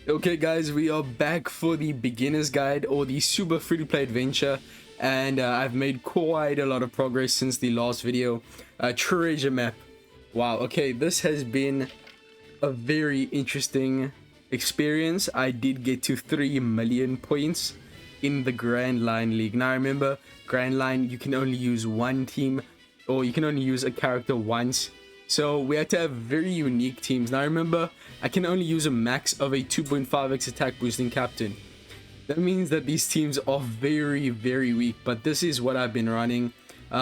Okay guys, we are back for the beginner's guide or the super free-to-play adventure, and I've made quite a lot of progress since the last video. Treasure map. Wow, okay, this has been a very interesting experience. I did get to 3 million points in the Grand Line League. Now remember, Grand Line, you can only use one team, or you can only use a character once. So we had to have very unique teams. Now remember, I can only use a max of a 2.5x attack boosting captain. That means that these teams are very, very weak, but this is what I've been running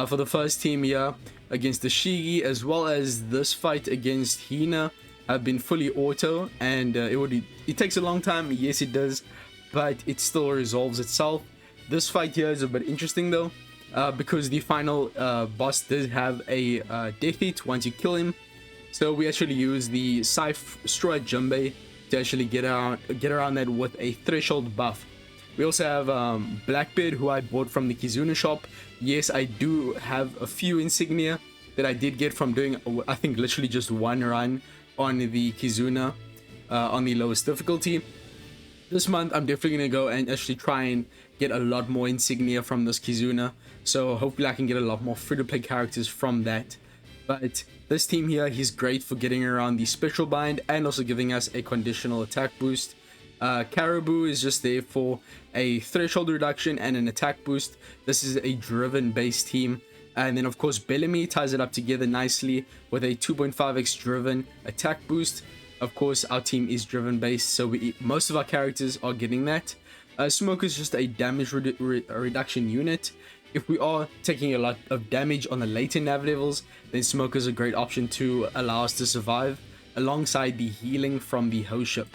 for the first team here against the Shigi, as well as this fight against Hina. I've been fully auto, and it takes a long time. Yes, it does, but it still resolves itself. This fight here is a bit interesting though, because the final boss does have a death hit once you kill him. So we actually use the Straw Jumbe to actually get around that with a threshold buff. We also have Blackbeard, who I bought from the Kizuna shop. Yes, I do have a few insignia that I did get from doing, I think, literally just one run on the Kizuna on the lowest difficulty. This month, I'm definitely going to go and actually try and get a lot more insignia from this Kizuna. So hopefully I can get a lot more free-to-play characters from that. But this team here, he's great for getting around the special bind and also giving us a conditional attack boost. Caribou is just there for a threshold reduction and an attack boost. This is a driven based team. And then of course Bellamy ties it up together nicely with a 2.5x driven attack boost. Of course our team is driven based, so most of our characters are getting that. Smoke is just a damage reduction unit. If we are taking a lot of damage on the later nav levels, then Smoke is a great option to allow us to survive alongside the healing from the host ship.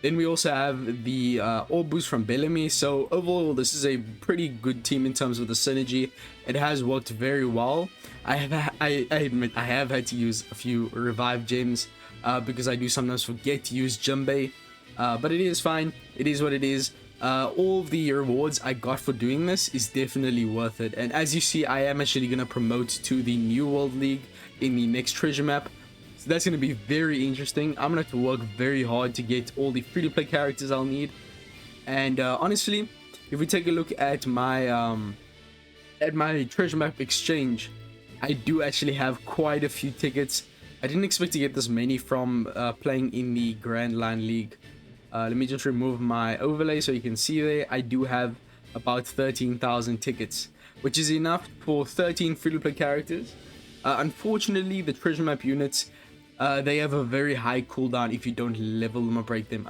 Then we also have the orb boost from Bellamy. So overall, this is a pretty good team in terms of the synergy. It has worked very well. I admit I have had to use a few revive gems because I do sometimes forget to use Jumbe. But it is fine. It is what it is. All of the rewards I got for doing this is definitely worth it. And as you see, I am actually going to promote to the New World League in the next treasure map. So that's going to be very interesting. I'm going to have to work very hard to get all the free-to-play characters I'll need. And honestly, if we take a look at my treasure map exchange, I do actually have quite a few tickets. I didn't expect to get this many from playing in the Grand Line League. Let me just remove my overlay so you can see there. I do have about 13,000 tickets, which is enough for 13 free-to-play characters. Unfortunately, the treasure map units, they have a very high cooldown if you don't limit break them,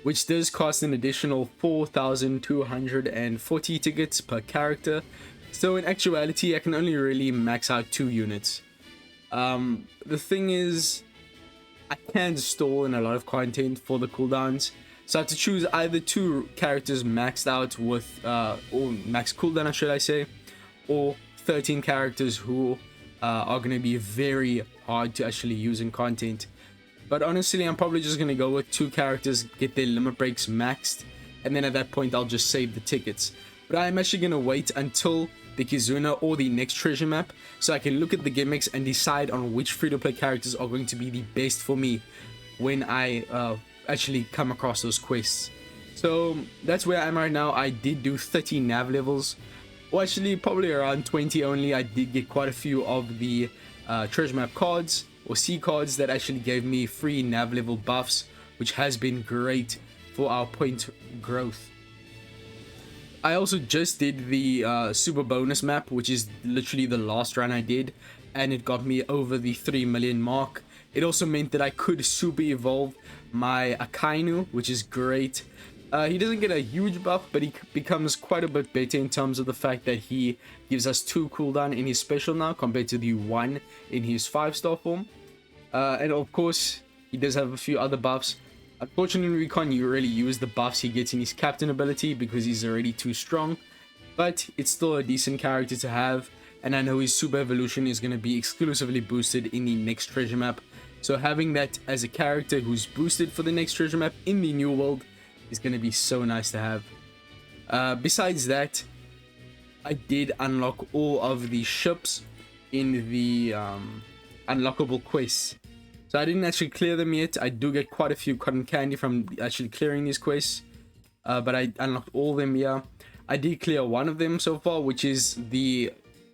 which does cost an additional 4,240 tickets per character. So in actuality, I can only really max out 2 units. The thing is, I can stall in a lot of content for the cooldowns, so I have to choose either 2 characters maxed out with or max cooldown, should I say, or 13 characters who are going to be very hard to actually use in content. But honestly, I'm probably just going to go with 2 characters, get their limit breaks maxed, and then at that point I'll just save the tickets. But I'm actually going to wait until the Kizuna or the next treasure map so I can look at the gimmicks and decide on which free-to-play characters are going to be the best for me when I actually come across those quests. So that's where I am right now. I did do 30 nav levels, or actually probably around 20 only. I did get quite a few of the treasure map cards or C cards that actually gave me free nav level buffs, which has been great for our point growth. I also just did the super bonus map, which is literally the last run I did, and it got me over the 3 million mark. It also meant that I could super evolve my Akainu, which is great. He doesn't get a huge buff, but he becomes quite a bit better in terms of the fact that he gives us 2 cooldown in his special now compared to the 1 in his 5-star form. And of course, he does have a few other buffs. Unfortunately, we can't really use the buffs he gets in his captain ability because he's already too strong, but it's still a decent character to have, and I know his super evolution is going to be exclusively boosted in the next treasure map. So having that as a character who's boosted for the next treasure map in the new world is going to be so nice to have. Besides that, I did unlock all of the ships in the unlockable quests. So I didn't actually clear them yet. I do get quite a few cotton candy from actually clearing these quests. But I unlocked all of them here. I did clear one of them so far, which is the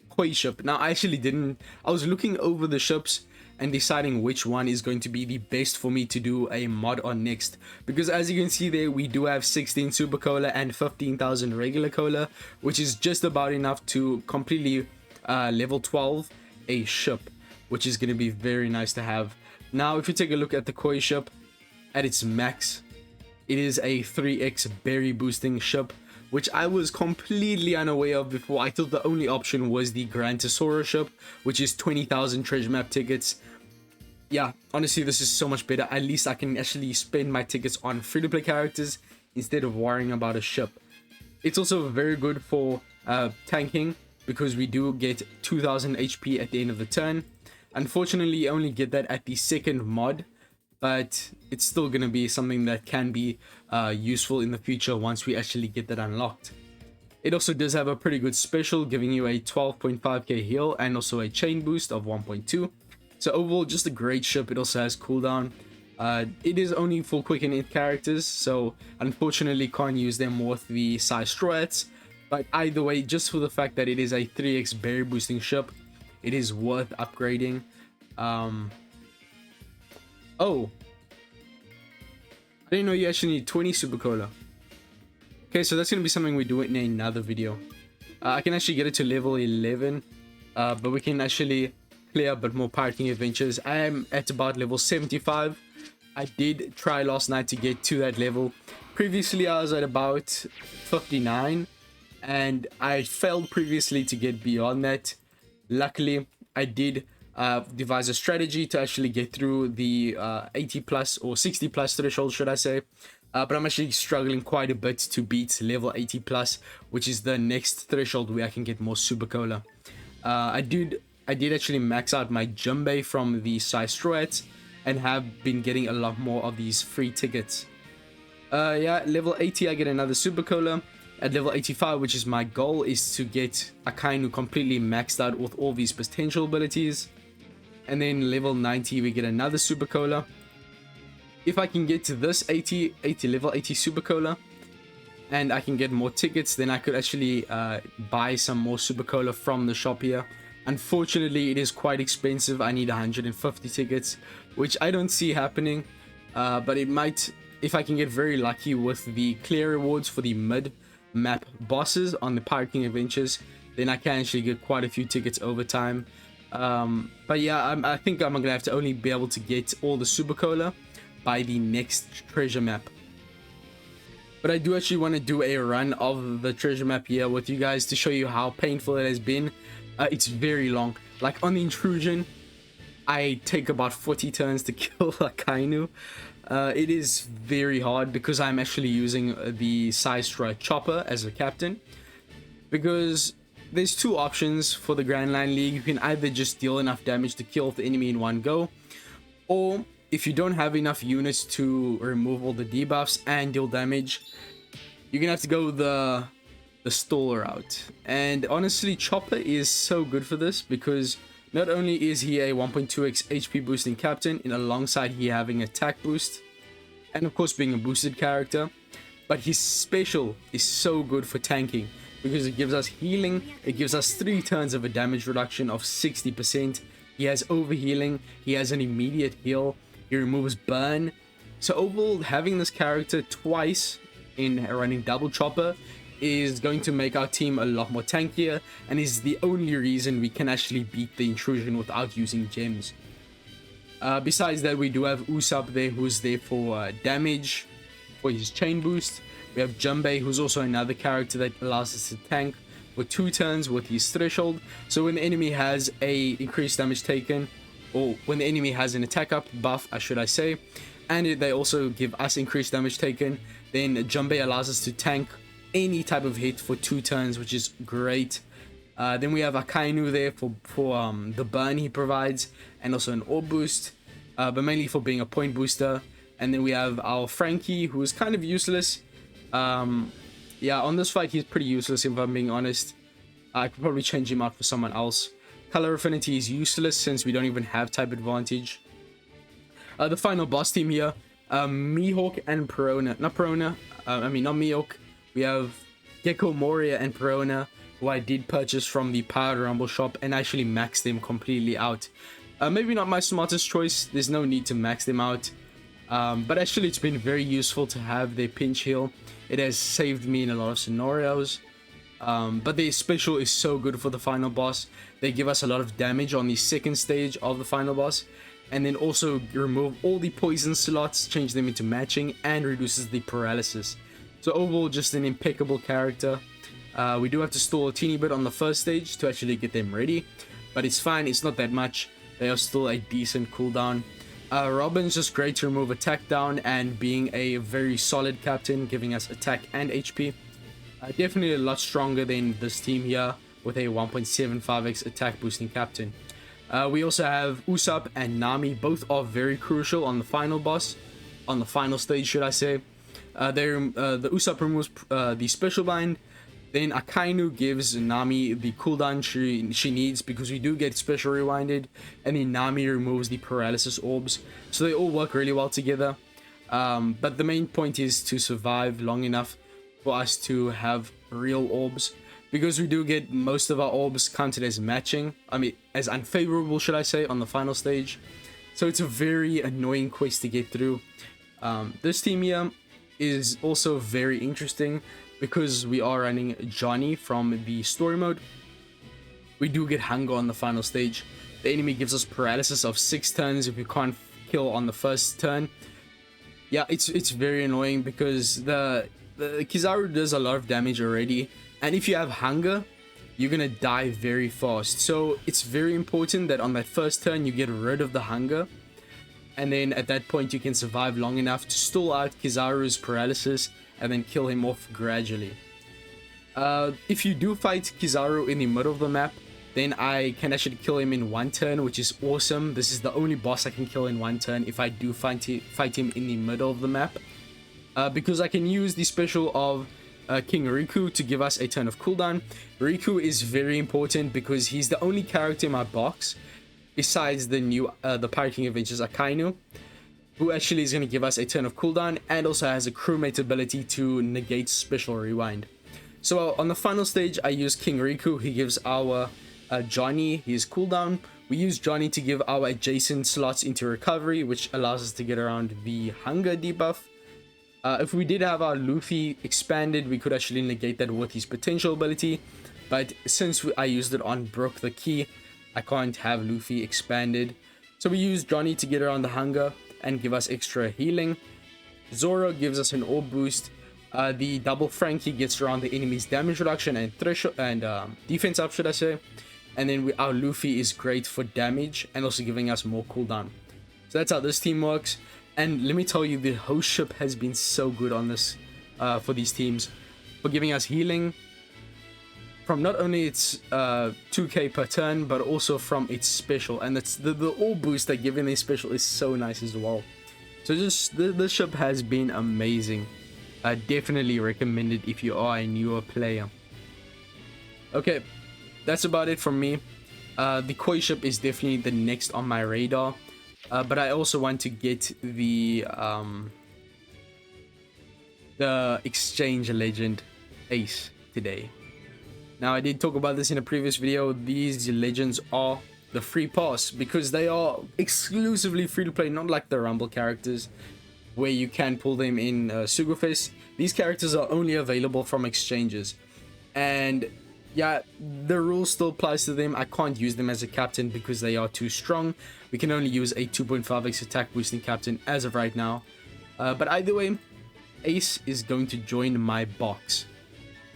koi ship. Now, I actually didn't... I was looking over the ships and deciding which one is going to be the best for me to do a mod on next. Because as you can see there, we do have 16 super cola and 15,000 regular cola, which is just about enough to completely level 12 a ship, which is going to be very nice to have. Now, if you take a look at the koi ship, at its max, it is a 3x berry boosting ship, which I was completely unaware of before. I thought the only option was the Grantosaurus ship, which is 20,000 treasure map tickets. Yeah, honestly, this is so much better. At least I can actually spend my tickets on free-to-play characters instead of worrying about a ship. It's also very good for tanking, because we do get 2,000 HP at the end of the turn. Unfortunately, you only get that at the second mod, but it's still going to be something that can be useful in the future once we actually get that unlocked. It also does have a pretty good special, giving you a 12.5k heal and also a chain boost of 1.2. So overall, just a great ship. It also has cooldown. It is only for quick and hit characters, so unfortunately can't use them with the size strats. But either way, just for the fact that it is a 3x berry boosting ship, it is worth upgrading. Oh, I didn't know you actually need 20 super cola. Okay, so that's going to be something we do in another video. I can actually get it to level 11, but we can actually play a bit more Pirate King adventures. I am at about level 75. I did try last night to get to that level. Previously, I was at about 59, and I failed previously to get beyond that. Luckily, I did devise a strategy to actually get through the 80 plus or 60 plus threshold, should I say. But I'm actually struggling quite a bit to beat level 80 plus, which is the next threshold where I can get more super cola. I did actually max out my Jumbe from the size strats and have been getting a lot more of these free tickets. Yeah, level 80 I get another super cola. At level 85, which is my goal, is to get Akainu completely maxed out with all these potential abilities. And then level 90 we get another super cola. If I can get to this level 80 super cola and I can get more tickets, then I could actually buy some more super cola from the shop here. Unfortunately, it is quite expensive. I need 150 tickets, which I don't see happening, but it might, if I can get very lucky with the clear rewards for the mid map bosses on the Pirate King adventures, then I can actually get quite a few tickets over time. But yeah, I think I'm gonna have to only be able to get all the super cola by the next treasure map. But I do actually want to do a run of the treasure map here with you guys to show you how painful it has been. It's very long. Like on the intrusion, I take about 40 turns to kill Akainu. It is very hard because I'm actually using the Side-Strike Chopper as a captain. Because there's two options for the Grand Line League. You can either just deal enough damage to kill the enemy in one go, or if you don't have enough units to remove all the debuffs and deal damage, you're gonna have to go the stall route. And honestly, Chopper is so good for this because not only is he a 1.2x HP boosting captain, in alongside he having attack boost, and of course being a boosted character, but his special is so good for tanking because it gives us healing. It gives us 3 turns of a damage reduction of 60%. He has overhealing. He has an immediate heal. He removes burn. So overall, having this character twice in running double Chopper is going to make our team a lot more tankier, and is the only reason we can actually beat the intrusion without using gems. Besides that, we do have Usopp there, who's there for damage, for his chain boost. We have Jumbe, who's also another character that allows us to tank for 2 turns with his threshold. So when the enemy has a increased damage taken, or when the enemy has an attack up buff, should I say, and they also give us increased damage taken, then Jumbe allows us to tank any type of hit for 2 turns, which is great. Then we have Akainu there for the burn he provides, and also an orb boost, but mainly for being a point booster. And then we have our Frankie, who is kind of useless. Yeah, on this fight he's pretty useless if I'm being honest. I could probably change him out for someone else. Color affinity is useless since we don't even have type advantage. The final boss team here, Mihawk and Perona. Not Perona, not Mihawk. We have Gecko Moria and Perona, who I did purchase from the Power Rumble shop and actually maxed them completely out. Maybe not my smartest choice, there's no need to max them out. But actually it's been very useful to have their pinch heal. It has saved me in a lot of scenarios. But their special is so good for the final boss. They give us a lot of damage on the second stage of the final boss. And then also remove all the poison slots, change them into matching, and reduces the paralysis. So overall, just an impeccable character. We do have to stall a teeny bit on the first stage to actually get them ready. But it's fine, it's not that much. They are still a decent cooldown. Robin's just great to remove attack down and being a very solid captain, giving us attack and HP. Definitely a lot stronger than this team here with a 1.75x attack boosting captain. We also have Usopp and Nami, both are very crucial on the final boss, on the final stage should I say. The Usopp removes the special bind, then Akainu gives Nami the cooldown she needs because we do get special rewinded, and then Nami removes the paralysis orbs, so they all work really well together. But the main point is to survive long enough for us to have real orbs, because we do get most of our orbs counted as matching, as unfavorable should I say, on the final stage. So it's a very annoying quest to get through. This team here is also very interesting because we are running Johnny from the story mode. We do get hunger on the final stage. The enemy gives us paralysis of 6 turns if we can't kill on the first turn. Yeah, it's very annoying because the Kizaru does a lot of damage already, and if you have hunger, you're gonna die very fast. So it's very important that on that first turn you get rid of the hunger, and then at that point you can survive long enough to stall out Kizaru's paralysis and then kill him off gradually. If you do fight Kizaru in the middle of the map, then I can actually kill him in 1 turn, which is awesome. This is the only boss I can kill in 1 turn if I do fight him in the middle of the map. Because I can use the special of King Riku to give us a turn of cooldown. Riku is very important because he's the only character in my box, besides the Pirate King Adventures Akainu, who actually is going to give us a turn of cooldown and also has a crewmate ability to negate special rewind. So on the final stage, I use King Riku. He gives our Johnny his cooldown. We use Johnny to give our adjacent slots into recovery, which allows us to get around the hunger debuff. If we did have our Luffy expanded, we could actually negate that with his potential ability. But since I used it on Brook the Key, I can't have Luffy expanded. So we use Johnny to get around the hunger and give us extra healing. Zoro gives us an orb boost. The double Frankie gets around the enemy's damage reduction and threshold and defense up, should I say. And then our Luffy is great for damage and also giving us more cooldown. So that's how this team works. And let me tell you, the host ship has been so good on this for these teams, for giving us healing from not only its 2k per turn, but also from its special. And that's the orb boost they give in their special is so nice as well. So just this ship has been amazing. I definitely recommend it if you are a newer player. Okay, that's about it from me. The koi ship is definitely the next on my radar. But I also want to get the exchange legend Ace today. Now, I did talk about this in a previous video. These legends are the free pass because they are exclusively free to play, not like the Rumble characters where you can pull them in sugo-fest. These characters are only available from exchanges, and yeah, the rule still applies to them. I can't use them as a captain because they are too strong. We can only use a 2.5x attack boosting captain as of right now. But either way, Ace is going to join my box.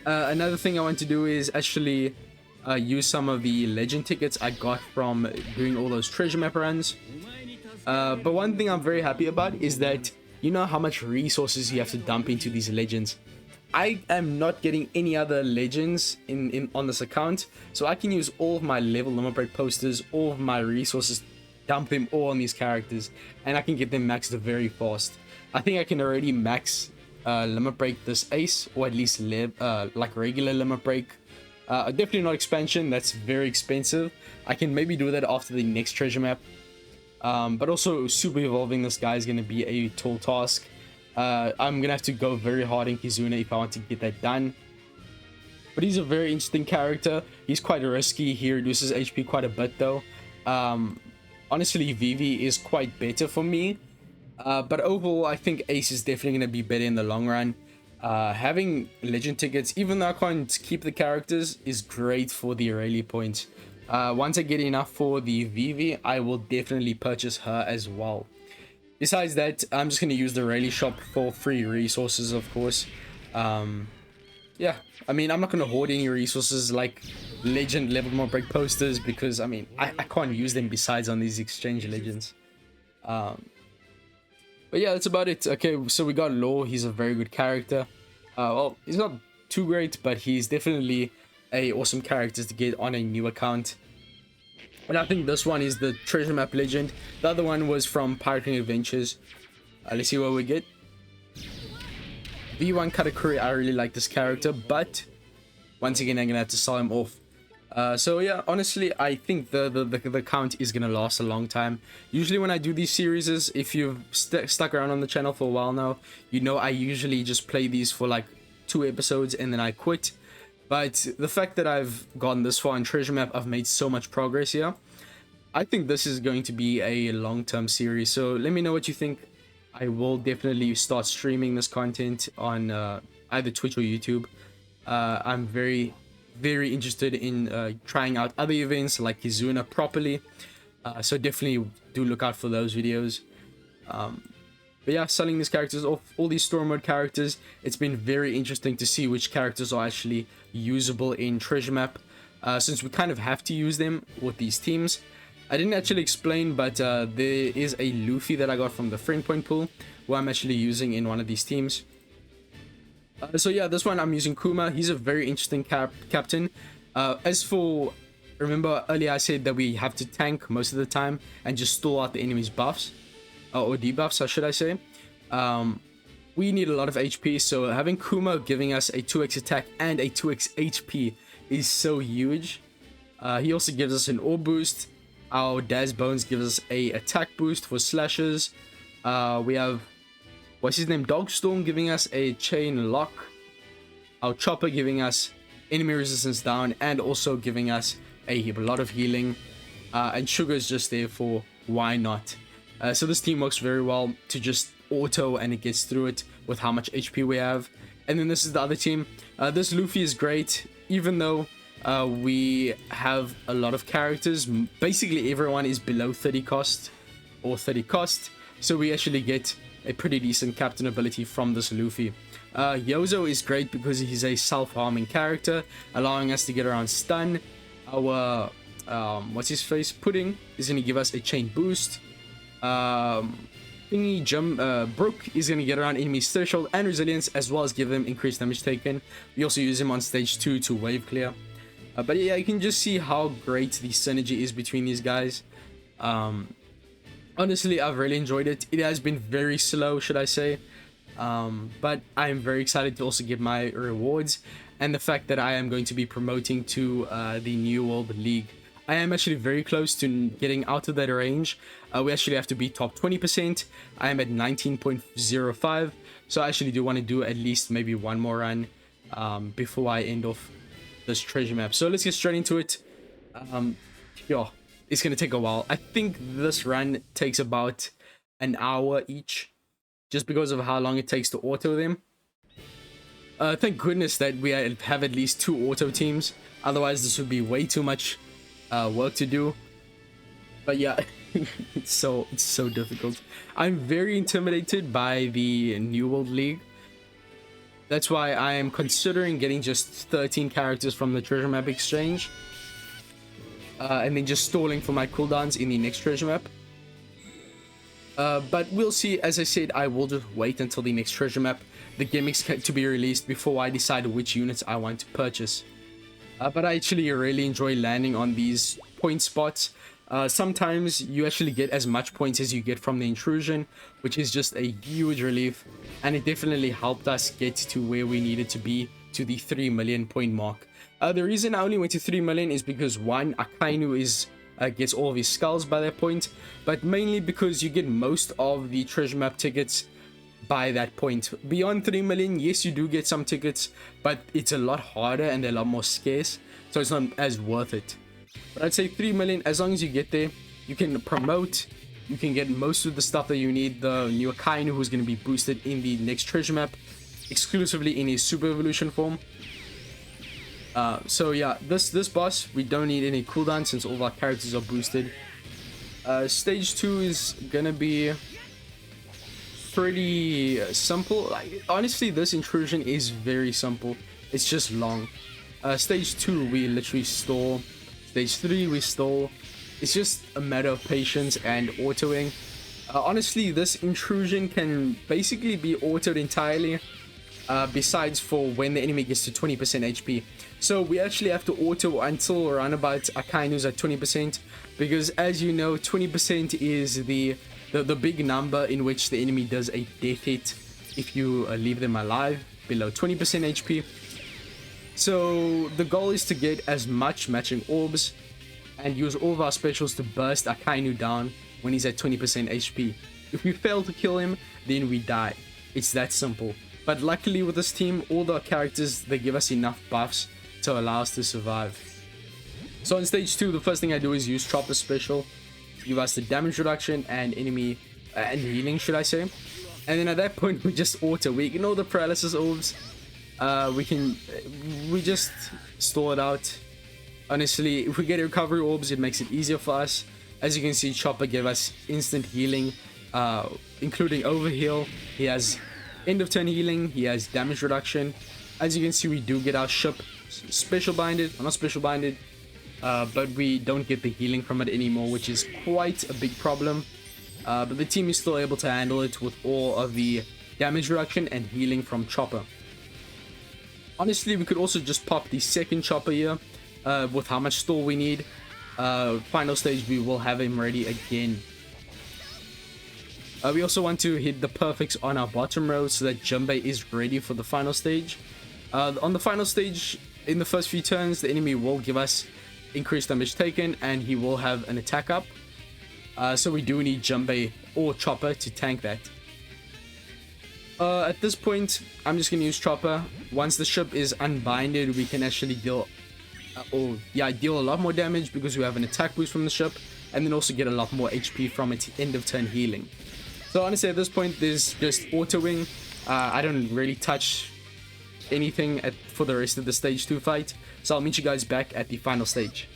Another thing I want to do is actually use some of the legend tickets I got from doing all those treasure map runs. But one thing I'm very happy about is that you know how much resources you have to dump into these legends. I am not getting any other legends on this account, so I can use all of my level limit break posters, all of my resources, dump them all on these characters, and I can get them maxed very fast. I think I can already max limit break this Ace, or at least like regular limit break. Definitely not expansion, that's very expensive. I can maybe do that after the next treasure map. But also super evolving this guy is going to be a tall task. I'm gonna have to go very hard in Kizuna if I want to get that done. But he's a very interesting character. He's quite risky. He reduces HP quite a bit though. Honestly, Vivi is quite better for me. But overall, I think Ace is definitely going to be better in the long run. Having legend tickets, even though I can't keep the characters, is great for the Aurelia points. Once I get enough for the Vivi, I will definitely purchase her as well. Besides that, I'm just going to use the Aurelia shop for free resources, of course. Yeah, I mean, I'm not going to hoard any resources like legend level more break posters because, I mean, I can't use them besides on these exchange legends. But yeah, that's about it. Okay, so we got Law. He's a very good character. Well, he's not too great, but he's definitely a awesome character to get on a new account. And I think this one is the treasure map legend. The other one was from Pirating Adventures. Let's see what we get. V1 Katakuri, I really like this character, but once again, I'm gonna have to sell him off. So yeah, honestly, I think the count is gonna last a long time. Usually when I do these series, if you've stuck around on the channel for a while now, you know I usually just play these for like 2 episodes and then I quit. But the fact that I've gotten this far in treasure map, I've made so much progress here. I think this is going to be a long-term series, so let me know what you think. I will definitely start streaming this content on either Twitch or YouTube. I'm very interested in trying out other events like Kizuna properly, so definitely do look out for those videos. But yeah, selling these characters off, all these story mode characters, it's been very interesting to see which characters are actually usable in treasure map, since we kind of have to use them with these teams. I didn't actually explain, but there is a Luffy that I got from the friend point pool who I'm actually using in one of these teams. So yeah, this one I'm using Kuma. He's a very interesting captain. As for, remember earlier I said that we have to tank most of the time and just stall out the enemy's buffs, or debuffs, should I say. We need a lot of HP, so having Kuma giving us a 2x attack and a 2x HP is so huge. He also gives us an orb boost. Our Daz Bones gives us a attack boost for slashes. We have, what's his name, Dogstorm giving us a chain lock. Our Chopper giving us enemy resistance down and also giving us a lot of healing. And Sugar is just there for why not. So this team works very well to just auto and it gets through it with how much HP we have. And then this is the other team. This Luffy is great, even though we have a lot of characters. Basically everyone is below 30 cost or 30 cost, so we actually get a pretty decent captain ability from this Luffy. Yozo is great because he's a self-harming character, allowing us to get around stun. Our what's his face, Pudding, is going to give us a chain boost. Brook is going to get around enemies threshold and resilience, as well as give them increased damage taken. We also use him on stage 2 to wave clear. But yeah, you can just see how great the synergy is between these guys. Honestly, I've really enjoyed it. It has been very slow, should I say. But I'm very excited to also get my rewards. And the fact that I am going to be promoting to the New World League. I am actually very close to getting out of that range. We actually have to be top 20%. I am at 19.05. So I actually do want to do at least maybe one more run before I end off this treasure map. So let's get straight into it. Yeah, it's gonna take a while. I think this run takes about an hour each, just because of how long it takes to auto them. Thank goodness that we have at least 2 auto teams, otherwise this would be way too much work to do. But yeah, it's so difficult. I'm very intimidated by the New World League. That's why I am considering getting just 13 characters from the treasure map exchange. And then just stalling for my cooldowns in the next treasure map. But we'll see. As I said, I will just wait until the next treasure map, the gimmicks to be released, before I decide which units I want to purchase. But I actually really enjoy landing on these point spots. Sometimes you actually get as much points as you get from the intrusion, which is just a huge relief, and it definitely helped us get to where we needed to be, to the 3 million point mark. The reason I only went to 3 million is because one, Akainu is gets all of his skulls by that point, but mainly because you get most of the treasure map tickets by that point. Beyond 3 million, yes, you do get some tickets, but it's a lot harder and they're a lot more scarce, so it's not as worth it. But I'd say 3 million, as long as you get there, you can promote, you can get most of the stuff that you need. The new Akainu, who's going to be boosted in the next treasure map, exclusively in his super evolution form. So yeah, this boss, we don't need any cooldown since all of our characters are boosted. Stage 2 is gonna be pretty simple. Like, honestly, this intrusion is very simple. It's just long. Stage 2, we literally stall. Stage 3, we stall. It's just a matter of patience and autoing. Honestly, this intrusion can basically be autoed entirely, besides for when the enemy gets to 20% HP. So we actually have to auto until around about Akainu's at 20%, because as you know, 20% is the big number in which the enemy does a death hit if you leave them alive below 20% HP. So the goal is to get as much matching orbs and use all of our specials to burst Akainu down when he's at 20% HP. If we fail to kill him, then we die. It's that simple. But luckily with this team, all the characters, they give us enough buffs to allow us to survive. So in stage 2, the first thing I do is use Chopper special to give us the damage reduction and enemy and healing, should I say. And then at that point, we just auto. We ignore the paralysis orbs. We just stall it out. Honestly, if we get recovery orbs, it makes it easier for us. As you can see, Chopper gave us instant healing, including overheal. He has end of turn healing. He has damage reduction. As you can see, we do get our ship special binded, or not special binded, but we don't get the healing from it anymore, which is quite a big problem. But the team is still able to handle it with all of the damage reduction and healing from Chopper. Honestly, we could also just pop the second Chopper here, with how much stall we need. Final stage, we will have him ready again. We also want to hit the perfects on our bottom row so that Junbei is ready for the final stage. On the final stage, in the first few turns, the enemy will give us increased damage taken and he will have an attack up. So we do need Junbei or Chopper to tank that. At this point, I'm just going to use Chopper. Once the ship is unbinded, we can actually deal a lot more damage because we have an attack boost from the ship, and then also get a lot more HP from its end of turn healing. So honestly, at this point, there's just autoing. I don't really touch anything for the rest of the stage 2 fight, so I'll meet you guys back at the final stage.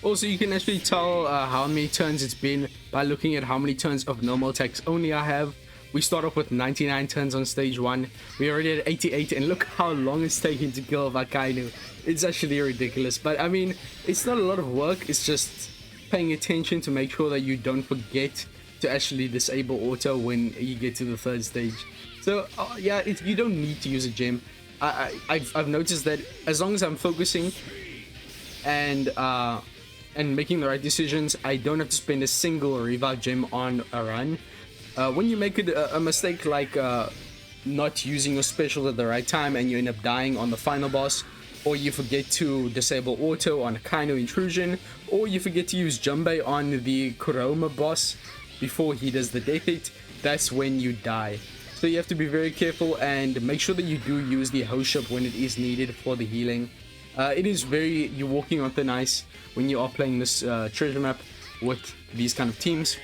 Also, you can actually tell how many turns it's been by looking at how many turns of normal attacks only I have. We start off with 99 turns on stage 1. We're already at 88, and look how long it's taking to kill Akainu. It's actually ridiculous, but I mean, it's not a lot of work. It's just paying attention to make sure that you don't forget to actually disable auto when you get to the third stage. So yeah, you don't need to use a gem. I've noticed that as long as I'm focusing and making the right decisions, I don't have to spend a single revive gem on a run. When you make a mistake like not using your special at the right time and you end up dying on the final boss, or you forget to disable auto on a Akainu intrusion, or you forget to use Junbei on the Kuroma boss before he does the death hit, that's when you die. So you have to be very careful and make sure that you do use the host ship when it is needed for the healing. You're walking on thin ice when you are playing this treasure map with these kind of teams.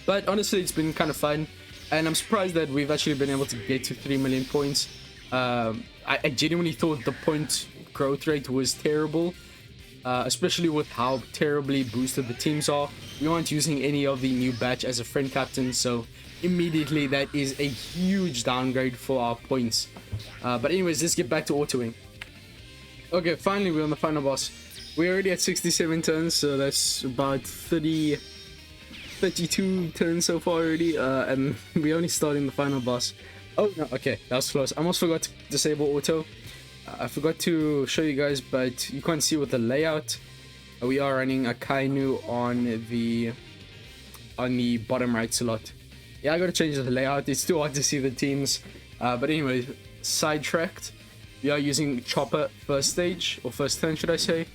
But honestly, it's been kind of fun, and I'm surprised that we've actually been able to get to 3 million points. I genuinely thought the point growth rate was terrible, especially with how terribly boosted the teams are. We aren't using any of the new batch as a friend captain, so immediately that is a huge downgrade for our points. But anyways, let's get back to autoing. Okay, finally we're on the final boss. We're already at 67 turns, so that's about 32 turns so far already, and we're only starting the final boss. Oh no, okay, that was close. I almost forgot to disable auto. I forgot to show you guys, but you can't see with the layout. We are running Akainu on the bottom right slot. Yeah, I gotta change the layout. It's too hard to see the teams. But anyway, sidetracked. We are using Chopper first stage, or first turn should I say.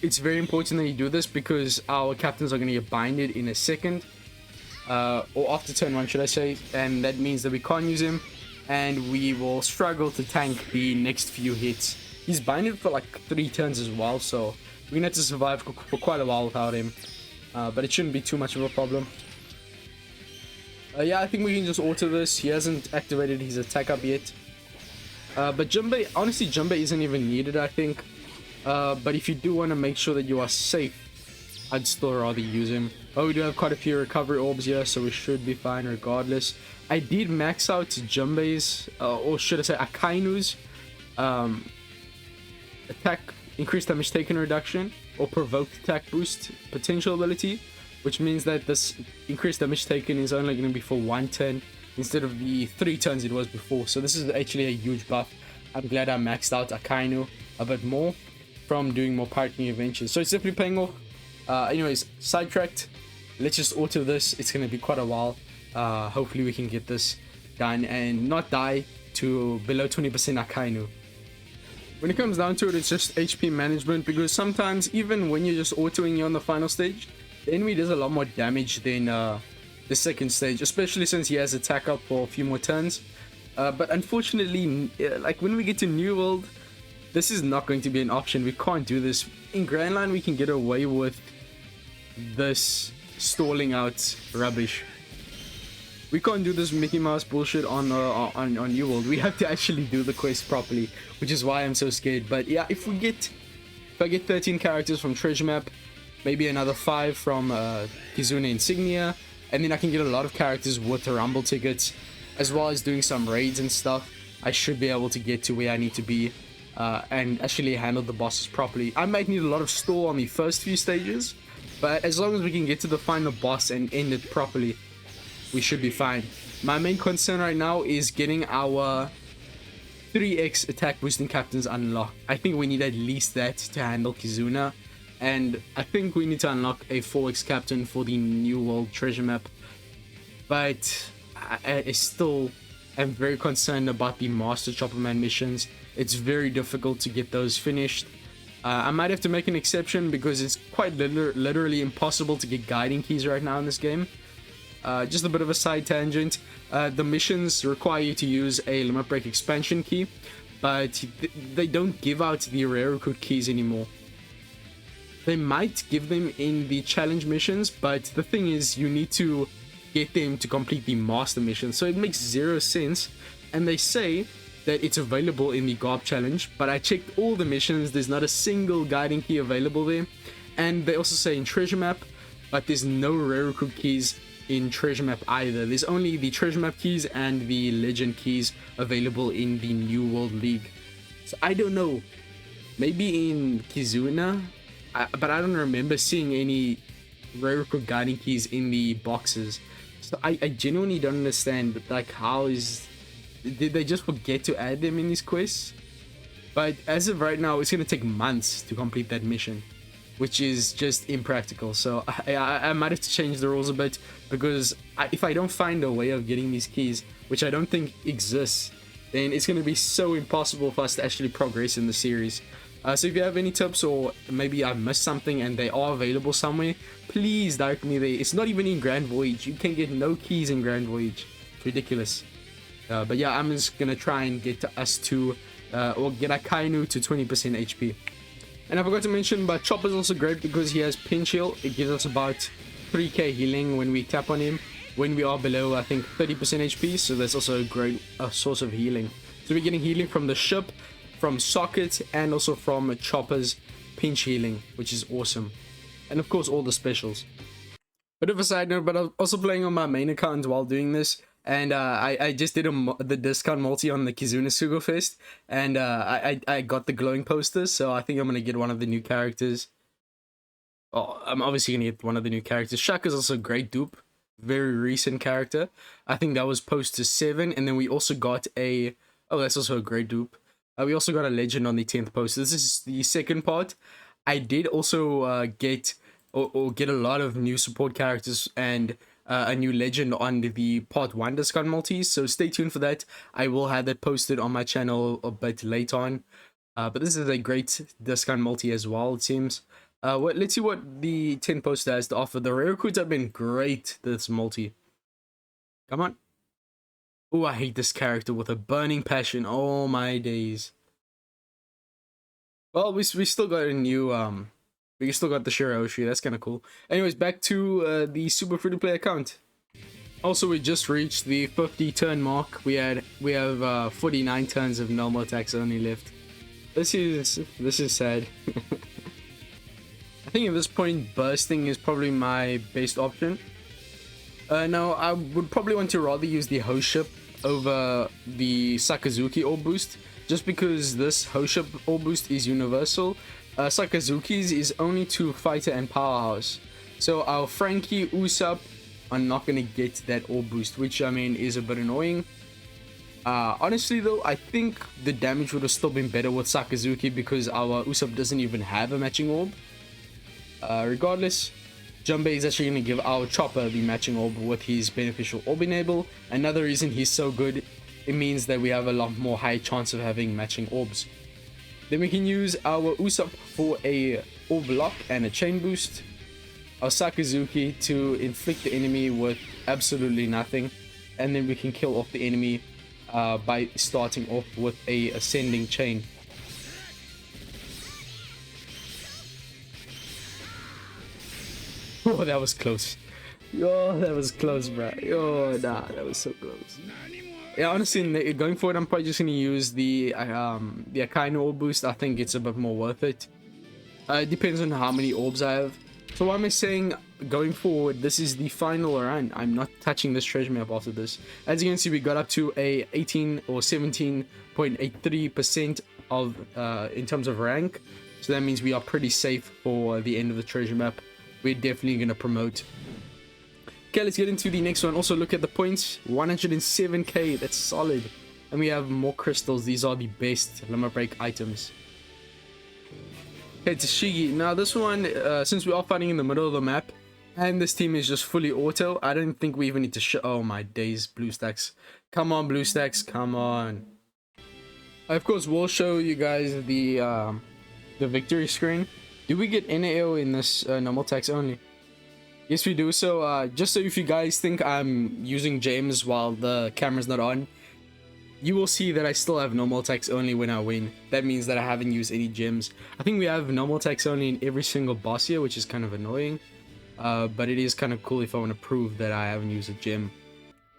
It's very important that you do this because our captains are going to get binded in a second, or after turn 1 should I say, and that means that we can't use him and we will struggle to tank the next few hits. He's binded for like 3 turns as well, so we're gonna have to survive for quite a while without him, but it shouldn't be too much of a problem. Yeah, I think we can just auto this. He hasn't activated his attack up yet, but Jumbe, honestly Jumbe isn't even needed I think, but if you do want to make sure that you are safe, I'd still rather use him. Oh, we do have quite a few recovery orbs here, so we should be fine regardless. I did max out Jumbe's, or should I say Akainu's, attack, increased damage taken reduction, or provoked attack boost potential ability, which means that this increased damage taken is only going to be for 1 turn instead of the 3 turns it was before. So this is actually a huge buff. I'm glad I maxed out Akainu a bit more from doing more Pirating Adventures. So it's definitely paying off. Anyways, sidetracked. Let's just auto this. It's going to be quite a while. Hopefully we can get this done and not die to below 20% Akainu. When it comes down to it, it's just HP management, because sometimes even when you're just autoing you on the final stage, the enemy does a lot more damage than the second stage, especially since he has attack up for a few more turns. But unfortunately, like when we get to New World, this is not going to be an option. We can't do this. In Grand Line, we can get away with this stalling out rubbish. We can't do this Mickey Mouse bullshit on New World. We have to actually do the quest properly, which is why I'm so scared. But yeah, if I get 13 characters from Treasure Map, maybe another 5 from Kizuna Insignia, and then I can get a lot of characters with the Rumble tickets, as well as doing some raids and stuff, I should be able to get to where I need to be and actually handle the bosses properly. I might need a lot of store on the first few stages, but as long as we can get to the final boss and end it properly, we should be fine. My main concern right now is getting our 3x attack boosting captains unlocked. I think we need at least that to handle Kizuna, and I think we need to unlock a 4x captain for the New World treasure map. But I still am very concerned about the Master Chopperman missions. It's very difficult to get those finished. I might have to make an exception because it's quite literally impossible to get guiding keys right now in this game. Just a bit of a side tangent. The missions require you to use a Limit Break expansion key, but they don't give out the rare recruit keys anymore. They might give them in the challenge missions, but the thing is, you need to get them to complete the master mission, so it makes zero sense. And they say that it's available in the Garb challenge, but I checked all the missions, there's not a single guiding key available there. And they also say in treasure map, but there's no rare recruit keys in treasure map either. There's only the treasure map keys and the legend keys available in the New World League. So I don't know, maybe in Kizuna, but I don't remember seeing any rare recruit guiding keys in the boxes. So I genuinely don't understand, like, did they just forget to add them in these quests? But as of right now, it's gonna take months to complete that mission, which is just impractical. So I might have to change the rules a bit, because if I don't find a way of getting these keys, which I don't think exists, then it's going to be so impossible for us to actually progress in the series. So if you have any tips, or maybe I missed something and they are available somewhere, please direct me there. It's not even in Grand Voyage. You can get no keys in Grand Voyage. It's ridiculous. But yeah, I'm just going to try and get us to, or get Akainu to 20% HP. And I forgot to mention, but Chopper's also great because he has pinch heal. It gives us about 3k healing when we tap on him, when we are below, I think, 30% HP. So that's also a great source of healing. So we're getting healing from the ship, from Socket, and also from Chopper's pinch healing, which is awesome. And of course, all the specials. Bit of a side note, but I'm also playing on my main account while doing this. And I just did the discount multi on the Kizuna sugo-fest, and I got the glowing posters, so I think I'm gonna get one of the new characters. Oh, I'm obviously gonna get one of the new characters. Shaka's also a great dupe, very recent character. I think that was poster 7, and then we also got a, oh, that's also a great dupe. We also got a legend on the 10th poster. This is the second part. I did also get a lot of new support characters and a new legend on the part 1 discount multis, so stay tuned for that. I will have that posted on my channel a bit later on. But this is a great discount multi as well, it seems. Let's see what the 10 poster has to offer. The rare recruits have been great this multi. Come on. Oh, I hate this character with a burning passion. Oh my days. Well, we still got a new we still got the Shiraoshi. That's kind of cool. Anyways, back to the super free to play account. Also, we just reached the 50 turn mark. We have 49 turns of normal attacks only left. This is sad. I think at this point bursting is probably my best option. Now I would probably want to rather use the host ship over the Sakazuki orb boost, just because this host ship orb boost is universal. Sakazuki's is only to fighter and powerhouse, so our Frankie, Usopp are not gonna get that orb boost, which I mean is a bit annoying. Honestly though, I think the damage would have still been better with Sakazuki because our Usopp doesn't even have a matching orb. Regardless, Junbei is actually going to give our Chopper the matching orb with his beneficial orb enable. Another reason he's so good, it means that we have a lot more high chance of having matching orbs. Then we can use our Usopp for a orb lock and a chain boost. Our Sakazuki to inflict the enemy with absolutely nothing. And then we can kill off the enemy by starting off with a ascending chain. Oh, that was close. Oh, that was close, bro. Oh, nah, that was so close. Yeah, honestly, going forward, I'm probably just gonna use the Akainu orb boost. I think it's a bit more worth it. It depends on how many orbs I have. So why am I saying going forward, this is the final run? I'm not touching this treasure map after this. As you can see, we got up to a 18 or 17.83% of in terms of rank. So that means we are pretty safe for the end of the treasure map. We're definitely going to promote. Okay, let's get into the next one. Also, look at the points. 107k. That's solid. And we have more crystals. These are the best Limit Break items. Okay, Tashigi. Now, this one, since we are fighting in the middle of the map, and this team is just fully auto, I don't think we even need to show... Oh, my days. BlueStacks. Come on, BlueStacks. Come on. I, of course, will show you guys the victory screen. Do we get NAO in this normal tax only? Yes, we do. So just so if you guys think I'm using gems while the camera's not on, you will see that I still have normal tax only when I win. That means that I haven't used any gems. I think we have normal tax only in every single boss here, which is kind of annoying. But it is kind of cool if I want to prove that I haven't used a gem.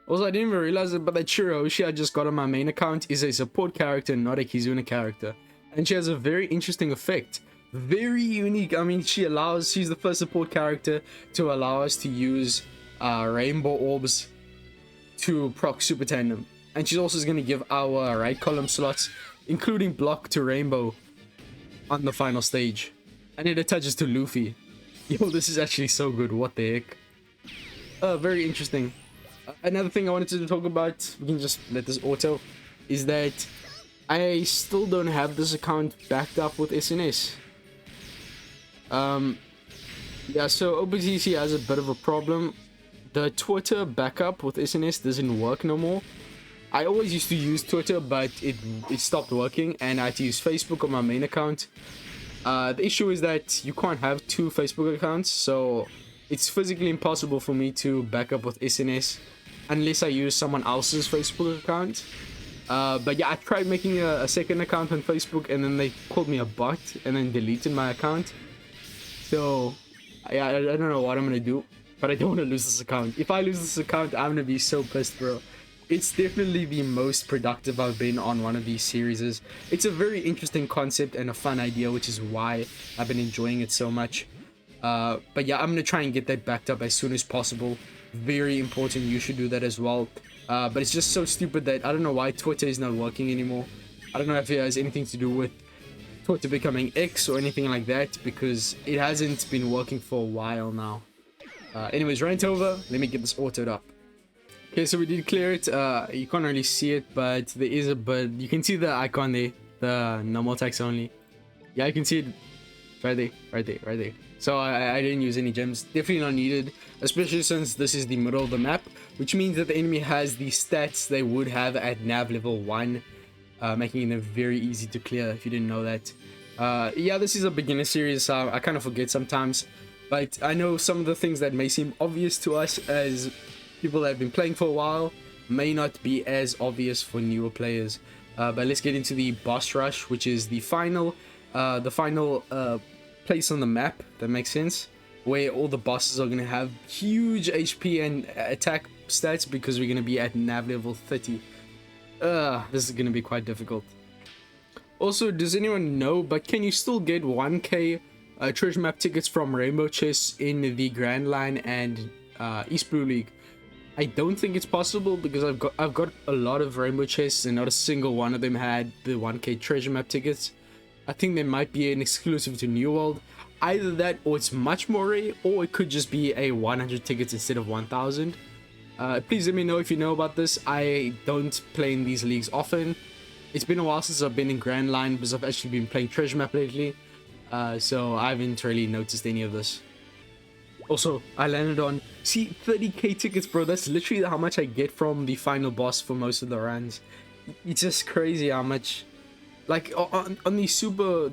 Also, I didn't even realize it, but that Shiraoshi I just got on my main account is a support character, not a Kizuna character. And she has a very interesting effect. Very unique. I mean, she's the first support character to allow us to use rainbow orbs to proc super tandem, and she's also going to give our right column slots, including block to rainbow, on the final stage, and it attaches to Luffy. Yo, this is actually so good. What the heck? Very interesting. Another thing I wanted to talk about, we can just let this auto, is that I still don't have this account backed up with SNS. Yeah, so OPTC has a bit of a problem. The Twitter backup with SNS doesn't work no more. I always used to use Twitter, but it stopped working, and I had to use Facebook on my main account. The issue is that you can't have two Facebook accounts, so it's physically impossible for me to back up with SNS unless I use someone else's Facebook account. But yeah, I tried making a second account on Facebook, and then they called me a bot and then deleted my account. So yeah, I don't know what I'm gonna do, but I don't want to lose this account. If I lose this account, I'm gonna be so pissed, bro. It's definitely the most productive I've been on one of these series. It's a very interesting concept and a fun idea, which is why I've been enjoying it so much. But yeah, I'm gonna try and get that backed up as soon as possible. Very important. You should do that as well. But it's just so stupid that I don't know why Twitter is not working anymore. I don't know if it has anything to do with Twitter becoming X or anything like that, because it hasn't been working for a while now. Anyways, rant over. Let me get this autoed up. Okay, so we did clear it. You can't really see it, but there is a bit. You can see the icon there, the normal text only. Yeah, you can see it right there, right there, right there. So I didn't use any gems. Definitely not needed, especially since this is the middle of the map, which means that the enemy has the stats they would have at nav level 1. making them very easy to clear if you didn't know that. Yeah, this is a beginner series, so I kind of forget sometimes, but I know some of the things that may seem obvious to us as people that have been playing for a while may not be as obvious for newer players. But let's get into the boss rush, which is the final place on the map, that makes sense, where all the bosses are going to have huge HP and attack stats because we're going to be at nav level 30. This is going to be quite difficult. Also, does anyone know, but can you still get 1k treasure map tickets from rainbow chests in the Grand Line and East Blue League? I don't think it's possible because I've got a lot of rainbow chests and not a single one of them had the 1k treasure map tickets. I think there might be an exclusive to New World. Either that, or it's much more rare, or it could just be a 100 tickets instead of 1000. Please let me know if you know about this. I don't play in these leagues often. It's been a while since I've been in Grand Line because I've actually been playing treasure map lately. So I haven't really noticed any of this. Also, I landed on, see, 30k tickets, bro. That's literally how much I get from the final boss for most of the runs. It's just crazy how much. Like on the super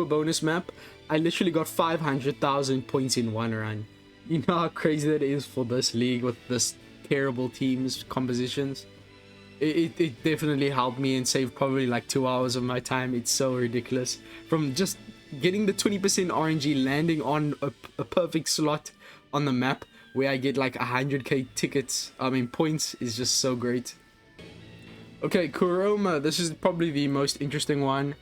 bonus map, I literally got 500,000 points in one run. You know how crazy that is for this league with this terrible teams compositions. It definitely helped me and saved probably like 2 hours of my time. It's so ridiculous. From just getting the 20% RNG, landing on a perfect slot on the map where I get like 100k tickets, points, is just so great. Okay, Kuroma, this is probably the most interesting one,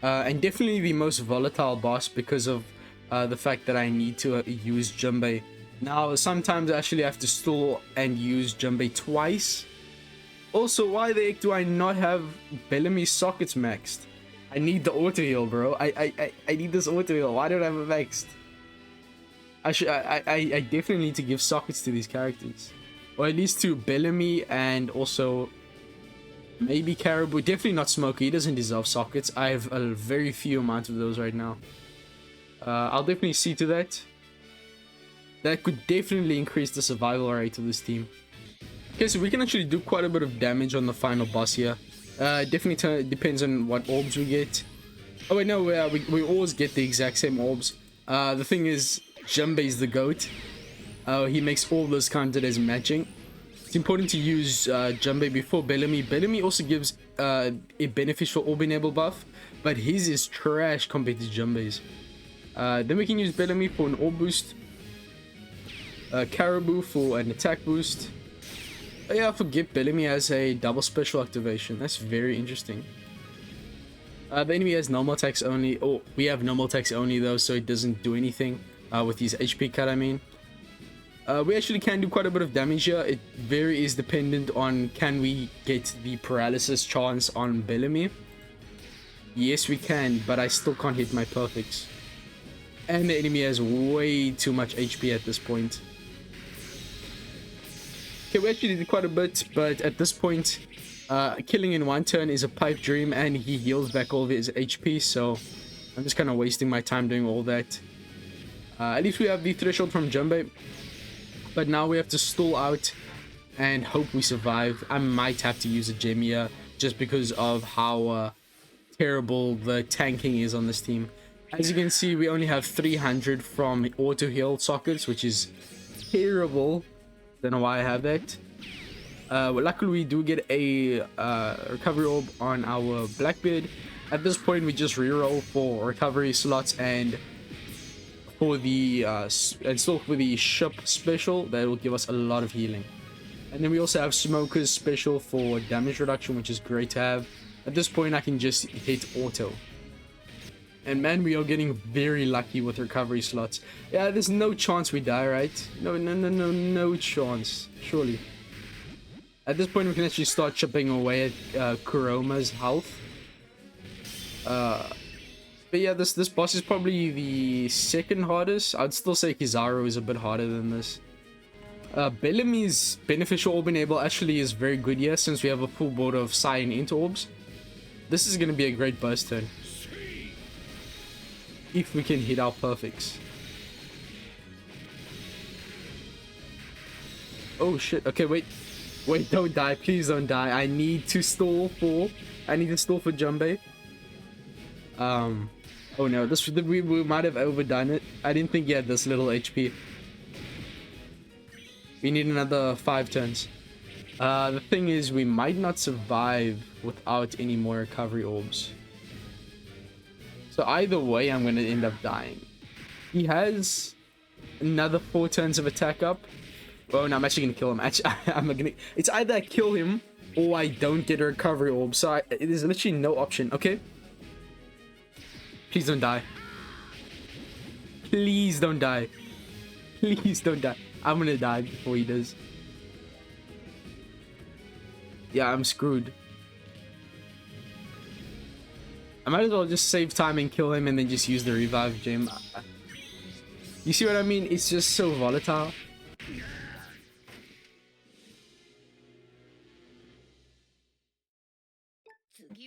and definitely the most volatile boss because of the fact that I need to use Jumbe. Now, sometimes I actually have to stall and use Jumbe twice. Also, why the heck do I not have Bellamy's sockets maxed? I need the auto heal, bro. I need this auto heal. Why don't I have it maxed? I definitely need to give sockets to these characters, or at least to Bellamy and also maybe Caribou. Definitely not Smokey. He doesn't deserve sockets. I have a very few amount of those right now. I'll definitely see to that. That could definitely increase the survival rate of this team. Okay, so we can actually do quite a bit of damage on the final boss here. Definitely depends on what orbs we get. Oh wait, no, we always get the exact same orbs. The thing is, Jumbe is the GOAT. He makes all those counted as matching. It's important to use Jumbe before Bellamy. Bellamy also gives a beneficial orb enable buff, but his is trash compared to Jumbe's. Then we can use Bellamy for an orb boost. Caribou for an attack boost. Oh yeah, I forget Bellamy has a double special activation. That's very interesting. The enemy has normal attacks only. Oh, we have normal attacks only though, so it doesn't do anything with his HP cut, I mean. We actually can do quite a bit of damage here. It very is dependent on can we get the paralysis chance on Bellamy. Yes, we can, but I still can't hit my perfects. And the enemy has way too much HP at this point. Okay, we actually did quite a bit, but at this point, killing in one turn is a pipe dream, and he heals back all of his HP, so I'm just kind of wasting my time doing all that. At least we have the threshold from Jumbe, but now we have to stall out and hope we survive. I might have to use a gem here just because of how terrible the tanking is on this team. As you can see, we only have 300 from auto heal sockets, which is terrible. Don't know why I have that. Luckily we do get a recovery orb on our Blackbeard. At this point we just reroll for recovery slots and for the still for the ship special that will give us a lot of healing. And then we also have Smoker's special for damage reduction, which is great to have. At this point I can just hit auto. And man, we are getting very lucky with recovery slots. Yeah, there's no chance we die, right? No chance. Surely. At this point, we can actually start chipping away at Kuroma's health. But yeah, this boss is probably the second hardest. I'd still say Kizaru is a bit harder than this. Bellamy's beneficial orb enable actually is very good here since we have a full board of Psi and Int orbs. This is going to be a great burst turn. If we can hit our perfects. Oh shit, okay, wait. Wait, don't die. Please don't die. I need to stall for... I need to stall for Jumbe. Oh no, we might have overdone it. I didn't think he had this little HP. We need another 5 turns. The thing is, we might not survive without any more recovery orbs. So either way, I'm going to end up dying. He has another 4 turns of attack up. Oh no, I'm actually going to kill him. Actually, it's either I kill him or I don't get a recovery orb. So there's literally no option. Okay. Please don't die. Please don't die. Please don't die. I'm going to die before he does. Yeah, I'm screwed. I might as well just save time and kill him and then just use the revive gem. You see what I mean? It's just so volatile.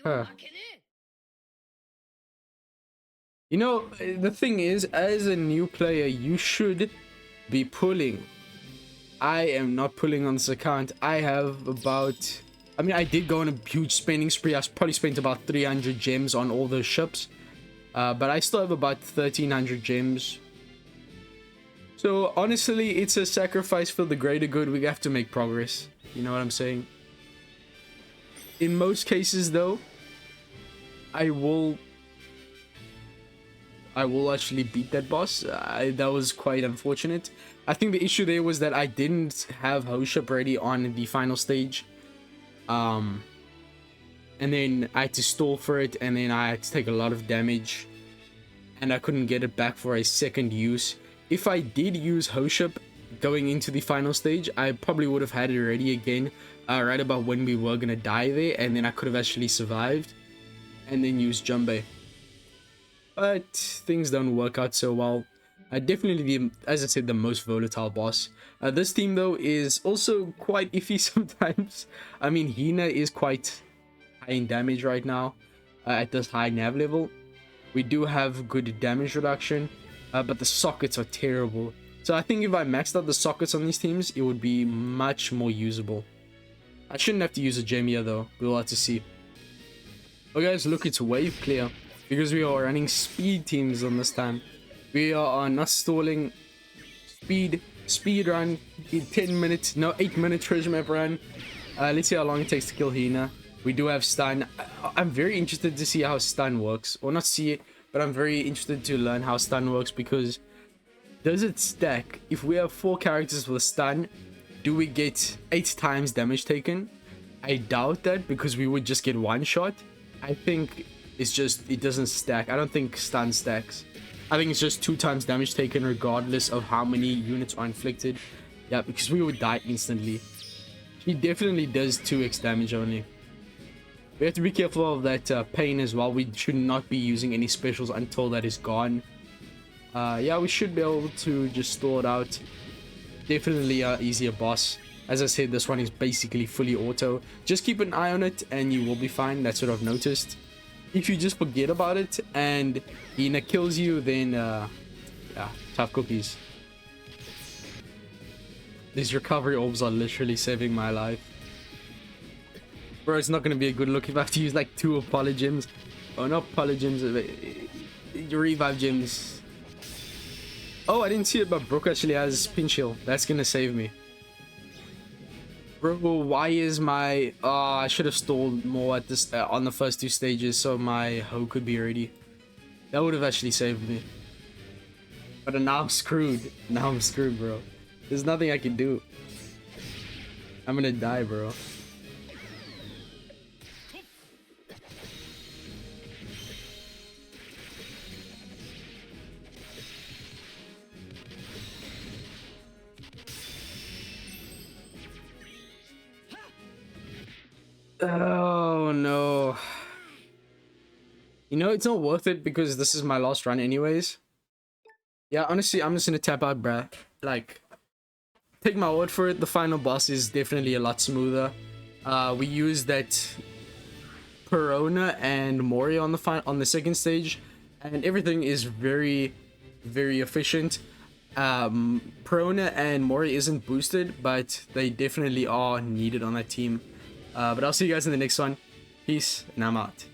Huh. You know, the thing is, as a new player, you should be pulling. I am not pulling on this account. I have about... I mean, I did go on a huge spending spree. I probably spent about 300 gems on all those ships. But I still have about 1,300 gems. So, honestly, it's a sacrifice for the greater good. We have to make progress. You know what I'm saying? In most cases, though, I will actually beat that boss. That was quite unfortunate. I think the issue there was that I didn't have host ship ready on the final stage. And then I had to stall for it, and then I had to take a lot of damage, and I couldn't get it back for a second use. If I did use host ship going into the final stage, I probably would have had it ready again right about when we were gonna die there, and then I could have actually survived and then used Jumbe. But things don't work out so well. Definitely, as I said, the most volatile boss. This team, though, is also quite iffy sometimes. I mean, Hina is quite high in damage right now at this high nav level. We do have good damage reduction, but the sockets are terrible. So I think if I maxed out the sockets on these teams, it would be much more usable. I shouldn't have to use a gem here, though. We'll have to see. Oh, guys, look, it's wave clear because we are running speed teams on this time. We are not stalling. Speed run in 10 minutes, no, 8-minute treasure map run. Let's see how long it takes to kill Hina. We do have stun. I'm very interested to see how stun works, or not see it, but I'm very interested to learn how stun works, because does it stack? If we have 4 characters with stun, do we get 8 times damage taken? I doubt that, because we would just get 1 shot. I think it's just, it doesn't stack. I don't think stun stacks. I think it's just 2 times damage taken regardless of how many units are inflicted. Yeah, because we would die instantly. He definitely does 2x damage only. We have to be careful of that pain as well. We should not be using any specials until that is gone. Yeah, we should be able to just store it out. Definitely an easier boss. As I said, this one is basically fully auto. Just keep an eye on it and you will be fine. That's what I've noticed. If you just forget about it and Hina kills you, then yeah, tough cookies. These recovery orbs are literally saving my life. Bro, it's not going to be a good look if I have to use like 2 Apollo-gems. Oh, not Apollo-gems, revive gems. Oh, I didn't see it, but Brook actually has pinch heal. That's going to save me. Bro, why is my... Oh, I should have stalled more at this on the first 2 stages so my hoe could be ready. That would have actually saved me. But now I'm screwed. Now I'm screwed, bro. There's nothing I can do. I'm gonna die, bro. Oh no. You know, it's not worth it because this is my last run anyways. Yeah, honestly, I'm just gonna tap out, bruh. Like, take my word for it, the final boss is definitely a lot smoother. We used that Perona and Mori on the second stage, and everything is very, very efficient. Perona and Mori isn't boosted, but they definitely are needed on that team. But I'll see you guys in the next one. Peace, and I'm out.